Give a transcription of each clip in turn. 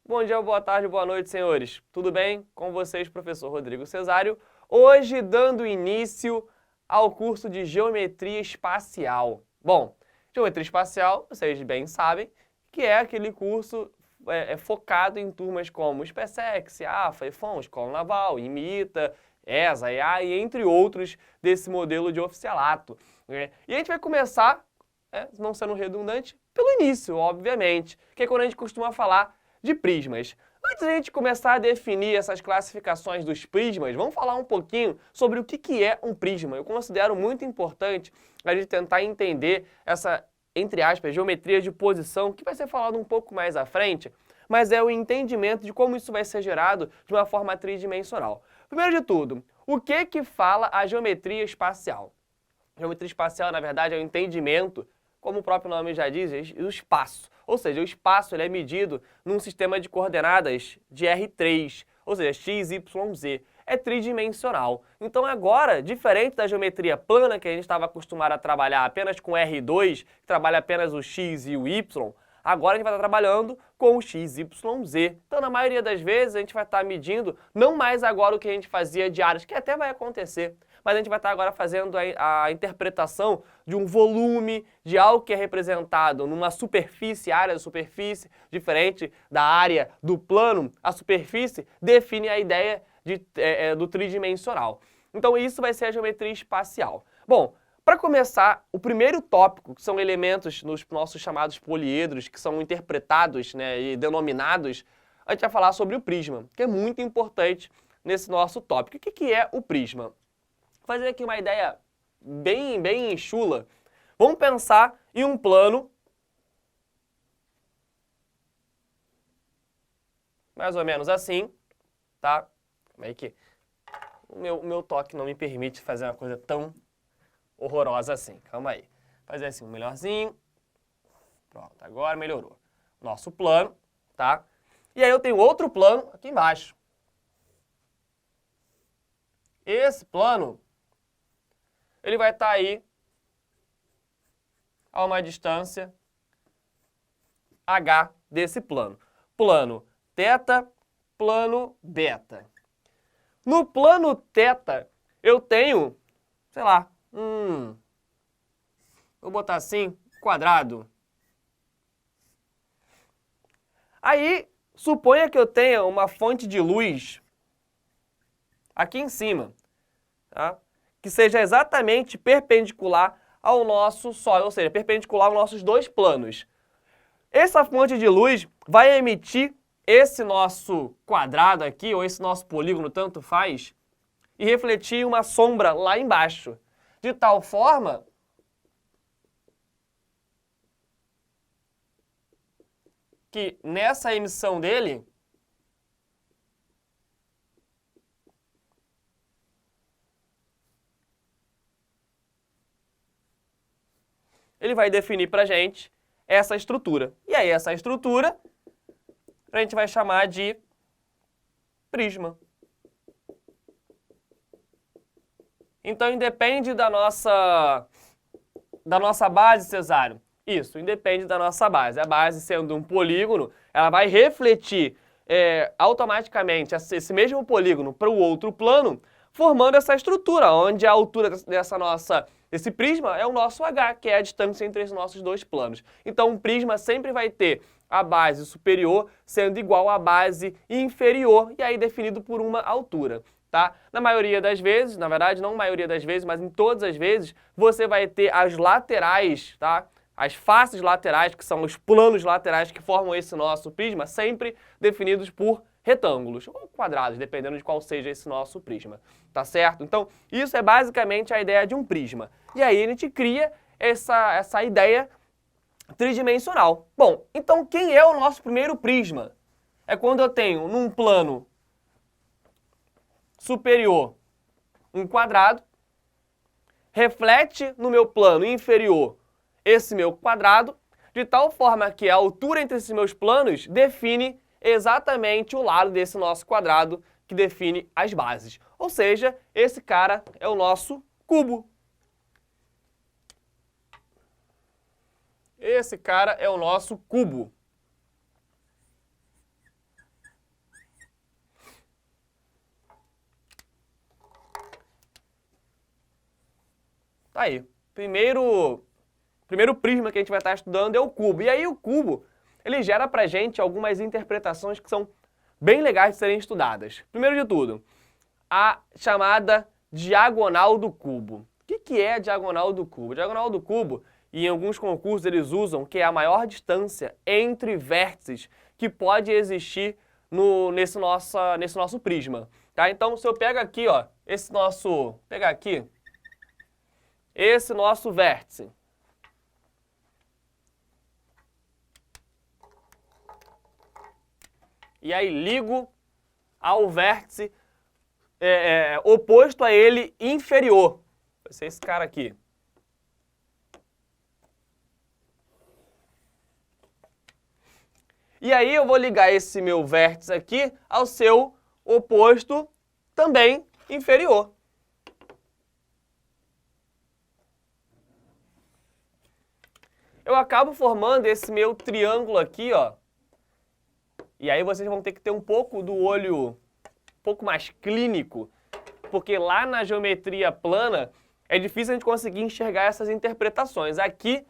Bom dia, boa tarde, boa noite, senhores. Tudo bem? Com vocês, professor Rodrigo Cesário. Hoje, dando início ao curso de Geometria Espacial. Bom, Geometria Espacial, vocês bem sabem, que é aquele curso focado em turmas como SpaceX, AFA, EFON, Escola Naval, IMITA, ESA, EA, entre outros desse modelo de oficialato. E a gente vai começar, não sendo redundante, pelo início, obviamente, que é quando a gente costuma falar de prismas. Antes de a gente começar a definir essas classificações dos prismas, vamos falar um pouquinho sobre o que é um prisma. Eu considero muito importante a gente tentar entender essa, entre aspas, geometria de posição, que vai ser falado um pouco mais à frente, mas é o entendimento de como isso vai ser gerado de uma forma tridimensional. Primeiro de tudo, o que fala a geometria espacial? Geometria espacial, na verdade, é o entendimento, como o próprio nome já diz, do espaço. Ou seja, o espaço ele é medido num sistema de coordenadas de R3, ou seja, x, y, z. É tridimensional. Então agora, diferente da geometria plana, que a gente estava acostumado a trabalhar apenas com R2, que trabalha apenas o x e o y, agora a gente vai estar trabalhando com o x, y, z. Então, na maioria das vezes, a gente vai estar medindo não mais agora o que a gente fazia de áreas, que até vai acontecer, mas a gente vai estar agora fazendo a interpretação de um volume, de algo que é representado numa superfície, área da superfície, diferente da área do plano. A superfície define a ideia do tridimensional. Então isso vai ser a geometria espacial. Bom, para começar, o primeiro tópico, que são elementos nos nossos chamados poliedros, que são interpretados, e denominados, a gente vai falar sobre o prisma, que é muito importante nesse nosso tópico. O que é o prisma? Vou fazer aqui uma ideia bem chula. Vamos pensar em um plano mais ou menos assim, tá? Como é que o meu toque não me permite fazer uma coisa tão horrorosa assim. Calma aí. Fazer assim um melhorzinho. Pronto, agora melhorou. Nosso plano, tá? E aí eu tenho outro plano aqui embaixo. Esse plano ele vai estar aí a uma distância h desse plano. Plano θ, plano beta. No plano θ, eu tenho, sei lá, vou botar assim, quadrado. Aí, suponha que eu tenha uma fonte de luz aqui em cima, tá? Que seja exatamente perpendicular ao nosso Sol, ou seja, perpendicular aos nossos dois planos. Essa fonte de luz vai emitir esse nosso quadrado aqui, ou esse nosso polígono, tanto faz, e refletir uma sombra lá embaixo, de tal forma que nessa emissão dele, ele vai definir para a gente essa estrutura. E aí essa estrutura a gente vai chamar de prisma. Então independe da nossa base, Cesário. Isso, independe da nossa base. A base sendo um polígono, ela vai refletir automaticamente esse mesmo polígono para o outro plano, formando essa estrutura, onde a altura desse prisma é o nosso h, que é a distância entre os nossos dois planos. Então, um prisma sempre vai ter a base superior sendo igual à base inferior, e aí definido por uma altura. Tá? Na maioria das vezes, na verdade, não na maioria das vezes, mas em todas as vezes, você vai ter as laterais, tá? As faces laterais, que são os planos laterais que formam esse nosso prisma, sempre definidos por retângulos ou quadrados, dependendo de qual seja esse nosso prisma, tá certo? Então, isso é basicamente a ideia de um prisma. E aí a gente cria essa ideia tridimensional. Bom, então quem é o nosso primeiro prisma? É quando eu tenho num plano superior um quadrado, reflete no meu plano inferior esse meu quadrado, de tal forma que a altura entre esses meus planos define exatamente o lado desse nosso quadrado que define as bases. Ou seja, esse cara é o nosso cubo. Esse cara é o nosso cubo. Tá aí. Primeiro prisma que a gente vai estar estudando é o cubo. E aí o cubo, ele gera pra gente algumas interpretações que são bem legais de serem estudadas. Primeiro de tudo, a chamada diagonal do cubo. O que é a diagonal do cubo? A diagonal do cubo, e em alguns concursos eles usam, que é a maior distância entre vértices que pode existir nesse nosso prisma. Tá? Então, se eu pego aqui, ó, esse nosso vértice. E aí ligo ao vértice oposto a ele inferior. Vai ser esse cara aqui. E aí eu vou ligar esse meu vértice aqui ao seu oposto também inferior. Eu acabo formando esse meu triângulo aqui, ó. E aí vocês vão ter que ter um pouco do olho um pouco mais clínico, porque lá na geometria plana é difícil a gente conseguir enxergar essas interpretações. Aqui,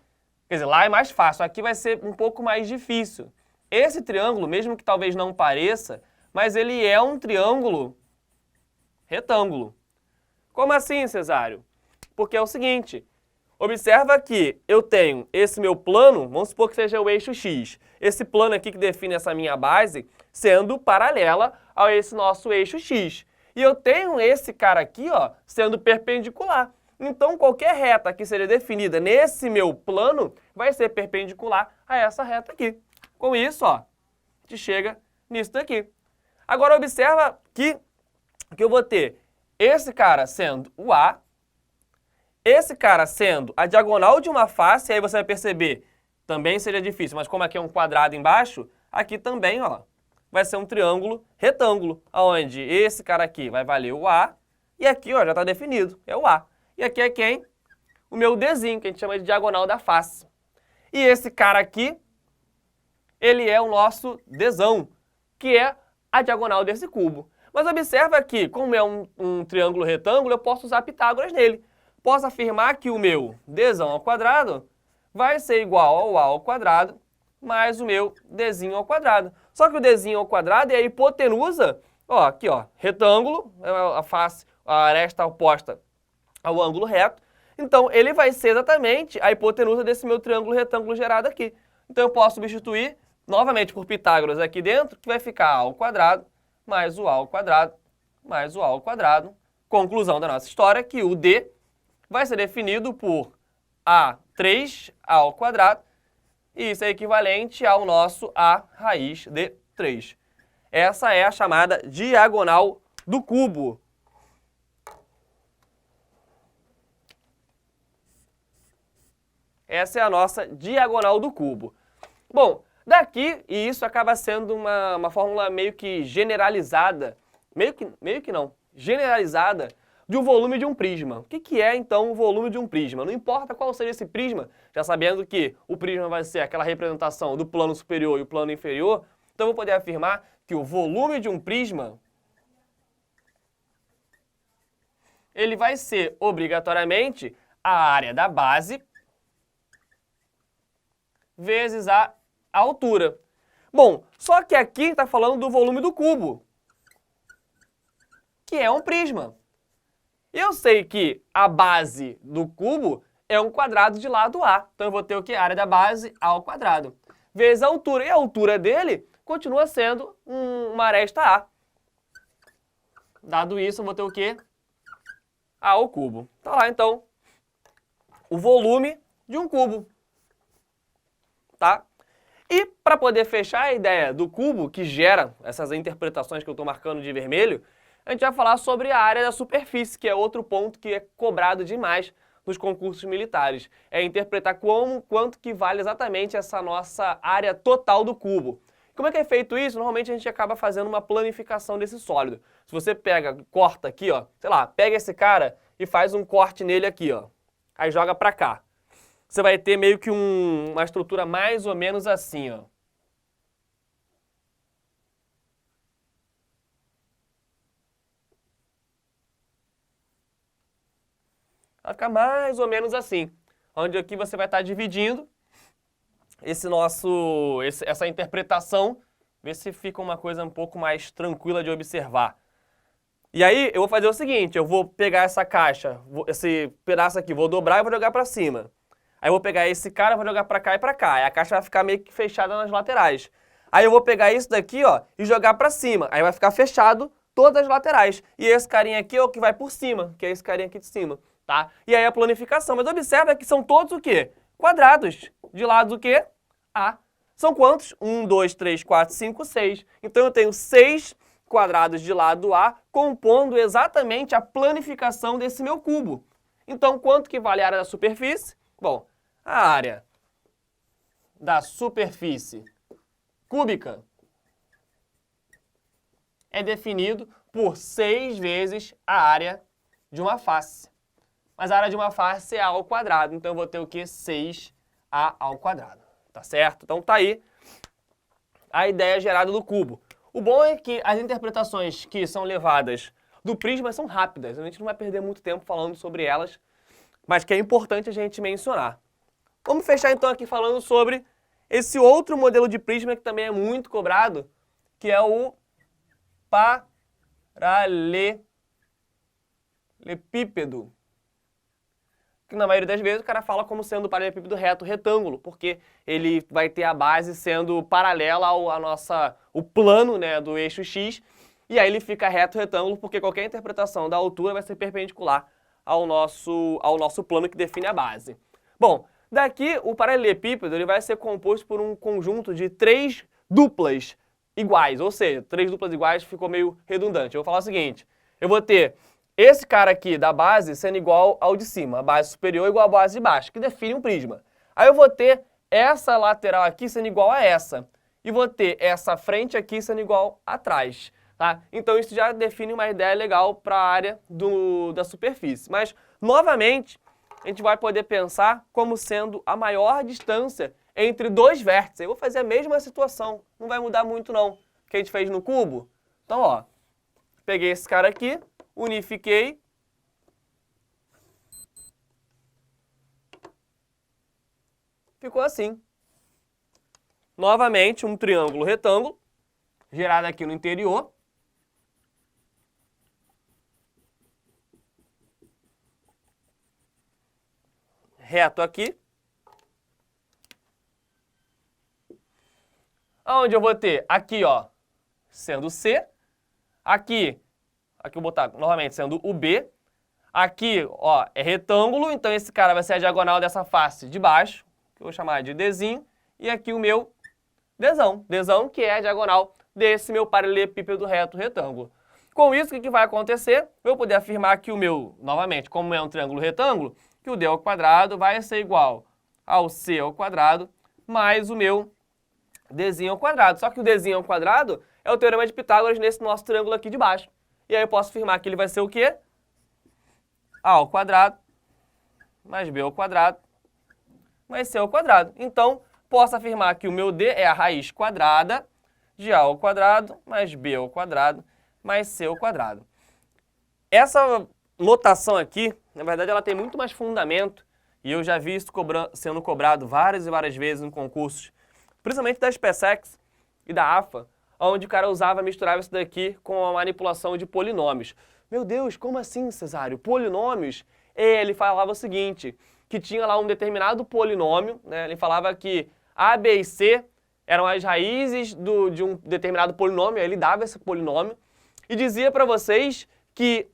quer dizer, lá é mais fácil, aqui vai ser um pouco mais difícil. Esse triângulo, mesmo que talvez não pareça, mas ele é um triângulo retângulo. Como assim, Cesário? Porque é o seguinte, observa que eu tenho esse meu plano, vamos supor que seja o eixo X, esse plano aqui que define essa minha base, sendo paralela a esse nosso eixo X. E eu tenho esse cara aqui, ó, sendo perpendicular. Então, qualquer reta que seja definida nesse meu plano vai ser perpendicular a essa reta aqui. Com isso, ó, a gente chega nisso daqui. Agora, observa que eu vou ter esse cara sendo o A, esse cara sendo a diagonal de uma face, aí você vai perceber, também seria difícil, mas como aqui é um quadrado embaixo, aqui também, ó, vai ser um triângulo retângulo, onde esse cara aqui vai valer o A, e aqui, ó, já está definido, é o A. E aqui é quem? O meu Dzinho, que a gente chama de diagonal da face. E esse cara aqui, ele é o nosso Dzão, que é a diagonal desse cubo. Mas observa que, como é um triângulo retângulo, eu posso usar Pitágoras nele. Posso afirmar que o meu Dzão ao quadrado vai ser igual ao A ao quadrado mais o meu Dzinho ao quadrado. Só que o Dzinho ao quadrado é a hipotenusa, ó, aqui, ó, retângulo, a face, a aresta oposta ao ângulo reto. Então, ele vai ser exatamente a hipotenusa desse meu triângulo retângulo gerado aqui. Então, eu posso substituir novamente por Pitágoras aqui dentro, que vai ficar A ao quadrado mais o A ao quadrado mais o A ao quadrado. Conclusão da nossa história, que o D vai ser definido por A3 ao quadrado, e isso é equivalente ao nosso A raiz de 3. Essa é a chamada diagonal do cubo. Essa é a nossa diagonal do cubo. Bom, daqui, e isso acaba sendo uma fórmula meio que generalizada, generalizada, de um volume de um prisma. O que é, então, o volume de um prisma? Não importa qual seja esse prisma, já sabendo que o prisma vai ser aquela representação do plano superior e o plano inferior, então eu vou poder afirmar que o volume de um prisma ele vai ser, obrigatoriamente, a área da base vezes a altura. Bom, só que aqui está falando do volume do cubo, que é um prisma. Eu sei que a base do cubo é um quadrado de lado A. Então eu vou ter o que? A área da base A ao quadrado. Vezes a altura. E a altura dele continua sendo uma aresta A. Dado isso, eu vou ter o quê? A ao cubo. Tá lá, então, o volume de um cubo. Tá? E para poder fechar a ideia do cubo, que gera essas interpretações que eu estou marcando de vermelho, a gente vai falar sobre a área da superfície, que é outro ponto que é cobrado demais nos concursos militares. É interpretar quanto que vale exatamente essa nossa área total do cubo. Como é que é feito isso? Normalmente a gente acaba fazendo uma planificação desse sólido. Se você pega, corta aqui, ó, sei lá, pega esse cara e faz um corte nele aqui, ó. Aí joga para cá. Você vai ter meio que uma estrutura mais ou menos assim, ó. Vai ficar mais ou menos assim. Onde aqui você vai estar dividindo essa interpretação, ver se fica uma coisa um pouco mais tranquila de observar. E aí eu vou fazer o seguinte, eu vou pegar essa caixa, esse pedaço aqui, vou dobrar e vou jogar para cima. Aí eu vou pegar esse cara, vou jogar para cá e para cá. Aí a caixa vai ficar meio que fechada nas laterais. Aí eu vou pegar isso daqui, ó, e jogar para cima. Aí vai ficar fechado todas as laterais. E esse carinha aqui é o que vai por cima, que é esse carinha aqui de cima, tá? E aí a planificação. Mas observa que são todos o quê? Quadrados. De lados o quê? A. São quantos? 1, 2, 3, 4, 5, 6. Então eu tenho 6 quadrados de lado A, compondo exatamente a planificação desse meu cubo. Então, quanto que vale a área da superfície? Bom, a área da superfície cúbica é definido por 6 vezes a área de uma face. Mas a área de uma face é A ao quadrado, então eu vou ter o quê? 6A ao quadrado, tá certo? Então tá aí a ideia gerada do cubo. O bom é que as interpretações que são levadas do prisma são rápidas, a gente não vai perder muito tempo falando sobre elas, mas que é importante a gente mencionar. Vamos fechar então aqui falando sobre esse outro modelo de prisma que também é muito cobrado, que é o paralelepípedo. Que na maioria das vezes o cara fala como sendo paralelepípedo reto retângulo, porque ele vai ter a base sendo paralela o plano, né, do eixo X, e aí ele fica reto retângulo, porque qualquer interpretação da altura vai ser perpendicular ao nosso plano que define a base. Bom, daqui o paralelepípedo ele vai ser composto por um conjunto de 3 duplas iguais, ou seja, 3 duplas iguais ficou meio redundante. Eu vou falar o seguinte, eu vou ter esse cara aqui da base sendo igual ao de cima, a base superior igual à base de baixo, que define um prisma. Aí eu vou ter essa lateral aqui sendo igual a essa, e vou ter essa frente aqui sendo igual atrás, tá? Então isso já define uma ideia legal para a área da superfície. Mas, novamente, a gente vai poder pensar como sendo a maior distância entre dois vértices. Eu vou fazer a mesma situação, não vai mudar muito não, que a gente fez no cubo. Então, ó, peguei esse cara aqui, unifiquei, ficou assim. Novamente, um triângulo retângulo, gerado aqui no interior. Reto aqui. Onde eu vou ter aqui, ó, sendo C. Aqui eu vou botar novamente sendo o B. Aqui, ó, é retângulo, então esse cara vai ser a diagonal dessa face de baixo, que eu vou chamar de Dzinho. E aqui o meu Dzão. Dzão que é a diagonal desse meu paralelepípedo reto retângulo. Com isso, o que vai acontecer? Eu vou poder afirmar que o meu, novamente, como é um triângulo retângulo, que o D ao quadrado vai ser igual ao C ao quadrado mais o meu Dzinho ao quadrado. Só que o Dzinho ao quadrado é o teorema de Pitágoras nesse nosso triângulo aqui de baixo. E aí eu posso afirmar que ele vai ser o quê? A ao quadrado mais B ao quadrado mais C ao quadrado. Então, posso afirmar que o meu D é a raiz quadrada de A ao quadrado mais B ao quadrado mais C ao quadrado. Essa notação aqui, na verdade, ela tem muito mais fundamento e eu já vi isso sendo cobrado várias e várias vezes em concursos, principalmente da SpaceX e da AFA, onde o cara misturava isso daqui com a manipulação de polinômios. Meu Deus, como assim, Cesário? Polinômios? Ele falava o seguinte, que tinha lá um determinado polinômio, né? Ele falava que A, B e C eram as raízes de um determinado polinômio, ele dava esse polinômio e dizia para vocês que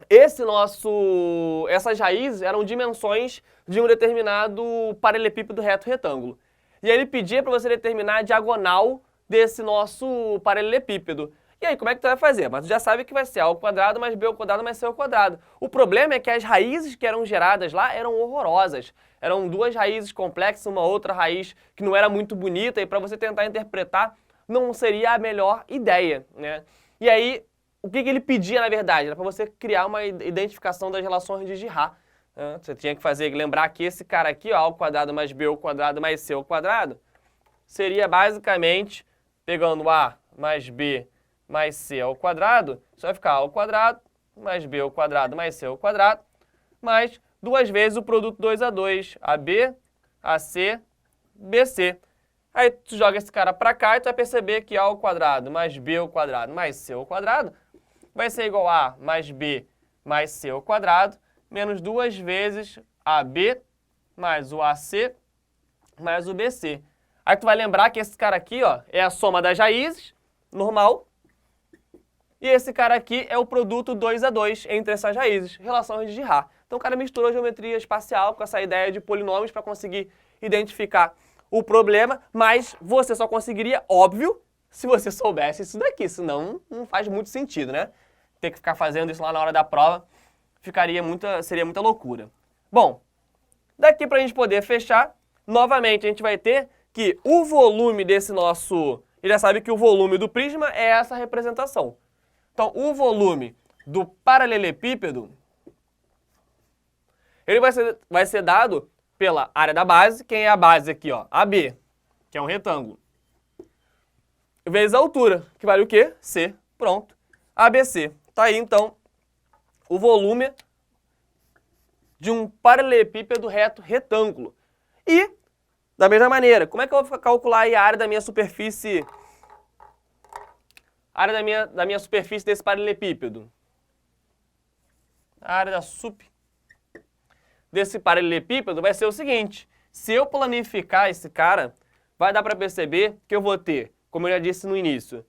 essas raízes eram dimensões de um determinado paralelepípedo reto retângulo. E aí ele pedia para você determinar a diagonal desse nosso paralelepípedo. E aí, como é que tu vai fazer? Mas tu já sabe que vai ser A ao quadrado mais B ao quadrado mais C ao quadrado. O problema é que as raízes que eram geradas lá eram horrorosas. Eram duas raízes complexas, uma outra raiz que não era muito bonita, e para você tentar interpretar não seria a melhor ideia, né? E aí, o que ele pedia, na verdade? Era para você criar uma identificação das relações de Girard. Né? Você tinha que lembrar que esse cara aqui, ó, A ao quadrado mais B ao quadrado mais C ao quadrado, seria basicamente, pegando A mais B mais C ao quadrado, isso vai ficar A ao quadrado mais B ao quadrado mais C ao quadrado mais duas vezes o produto 2 a 2, AB, AC, BC. Aí tu joga esse cara para cá e tu vai perceber que A ao quadrado mais B ao quadrado mais C ao quadrado vai ser igual a A mais B mais C ao quadrado menos duas vezes AB mais o AC mais o BC. Aí tu vai lembrar que esse cara aqui, ó, é a soma das raízes, normal, e esse cara aqui é o produto 2 a 2 entre essas raízes, relações de Girard. Então o cara misturou geometria espacial com essa ideia de polinômios para conseguir identificar o problema, mas você só conseguiria, óbvio, se você soubesse isso daqui, senão não faz muito sentido, né? Ter que ficar fazendo isso lá na hora da prova seria muita loucura. Bom, daqui para a gente poder fechar, novamente a gente vai ter que o volume desse nosso... Ele já sabe que o volume do prisma é essa representação. Então, o volume do paralelepípedo, ele vai ser dado pela área da base. Quem é a base aqui, ó? AB, que é um retângulo. Vezes a altura, que vale o quê? C. Pronto. ABC. Tá aí, então, o volume de um paralelepípedo reto retângulo. E, da mesma maneira, como é que eu vou calcular aí a área da minha superfície? A área da minha superfície desse paralelepípedo? A área desse paralelepípedo vai ser o seguinte: se eu planificar esse cara, vai dar para perceber que eu vou ter, como eu já disse no início,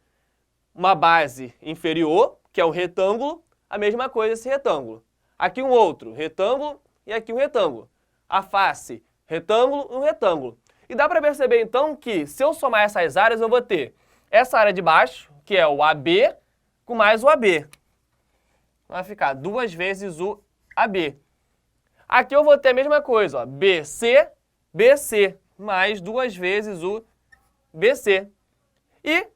uma base inferior, que é o retângulo, a mesma coisa esse retângulo. Aqui um outro retângulo e aqui um retângulo. A face, retângulo e um retângulo. E dá para perceber então que se eu somar essas áreas, eu vou ter essa área de baixo, que é o AB, com mais o AB. Vai ficar duas vezes o AB. Aqui eu vou ter a mesma coisa, ó, BC, BC, mais duas vezes o BC. E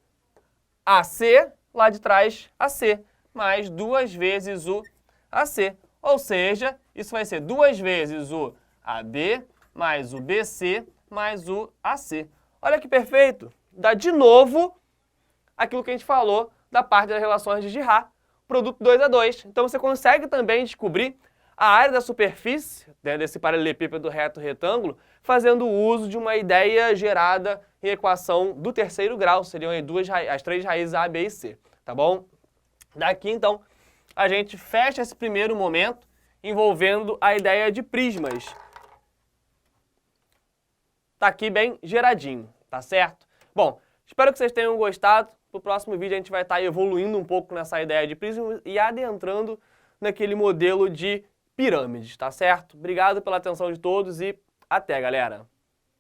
AC, lá de trás, AC, mais duas vezes o AC. Ou seja, isso vai ser duas vezes o AB, mais o BC, mais o AC. Olha que perfeito! Dá de novo aquilo que a gente falou da parte das relações de Girard, produto 2 a 2. Então você consegue também descobrir a área da superfície, né, desse paralelepípedo reto retângulo, fazendo uso de uma ideia gerada em equação do terceiro grau. Seriam aí as três raízes A, B e C, tá bom? Daqui, então, a gente fecha esse primeiro momento envolvendo a ideia de prismas. Tá aqui bem geradinho, tá certo? Bom, espero que vocês tenham gostado. No próximo vídeo a gente vai estar evoluindo um pouco nessa ideia de prismas e adentrando naquele modelo de pirâmides, tá certo? Obrigado pela atenção de todos e até, galera!